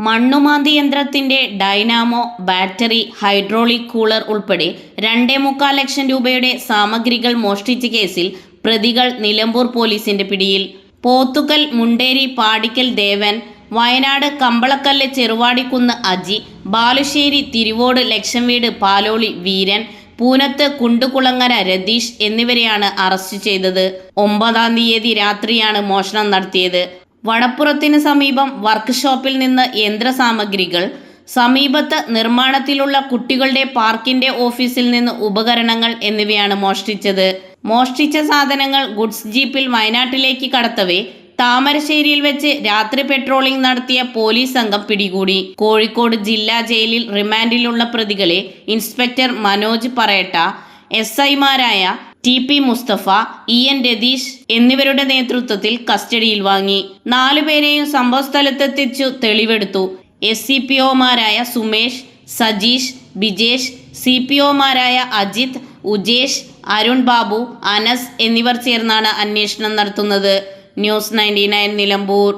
മണ്ണുമാന്തി യന്ത്രത്തിന്റെ Dynamo, battery, hydraulic cooler ഉൾപ്പെടെ 2.25 ലക്ഷം രൂപയുടെ സാമഗ്രികൾ മോഷ്ടിച്ച കേസിൽ പ്രതികൾ നിലമ്പൂർ പോലീസിന്റെ പിടിയിൽ. പോത്തുകൽ മുണ്ടേരി പാടിക്കൽ ദേവൻ, വയനാട് കമ്പളക്കല്ല് ചെറുവാടിക്കുന്ന് അജി, ബാലുശ്ശേരി തിരുവോട് ലക്ഷംവീട് പാലോളി വീരൻ, പൂനത്ത് കുണ്ടുകുളങ്ങര രതീഷ് എന്നിവരെയാണ് അറസ്റ്റ് ചെയ്തത്. 9-ാം തീയതി രാത്രിയാണ് മോഷണം നടത്തിയത്. വടപ്പുറത്തിന് സമീപം വർക്ക്ഷോപ്പിൽ നിന്ന് യന്ത്രസാമഗ്രികൾ, സമീപത്ത് നിർമ്മാണത്തിലുള്ള കുട്ടികളുടെ പാർക്കിന്റെ ഓഫീസിൽ നിന്ന് ഉപകരണങ്ങൾ എന്നിവയാണ് മോഷ്ടിച്ചത്. മോഷ്ടിച്ച സാധനങ്ങൾ ഗുഡ്സ് ജീപ്പിൽ വയനാട്ടിലേക്ക് കടത്തവേ താമരശ്ശേരിയിൽ വെച്ച് രാത്രി പെട്രോളിംഗ് നടത്തിയ പോലീസ് സംഘം പിടികൂടി. കോഴിക്കോട് ജില്ലാ ജയിലിൽ റിമാൻഡിലുള്ള പ്രതികളെ ഇൻസ്പെക്ടർ മനോജ് പറയട്ട, SI-മാരായ TP മുസ്തഫ, EN രതീഷ് എന്നിവരുടെ നേതൃത്വത്തിൽ കസ്റ്റഡിയിൽ വാങ്ങി. 4 പേരെയും സംഭവസ്ഥലത്തെത്തിച്ചു തെളിവെടുത്തു. SCPO-മാരായ സുമേഷ്, സജീഷ്, ബിജേഷ്, CPO-മാരായ അജിത്, ഉജേഷ്, അരുൺ ബാബു, അനസ് എന്നിവർ ചേർന്നാണ് അന്വേഷണം നടത്തുന്നത്. ന്യൂസ് 99 നിലമ്പൂർ.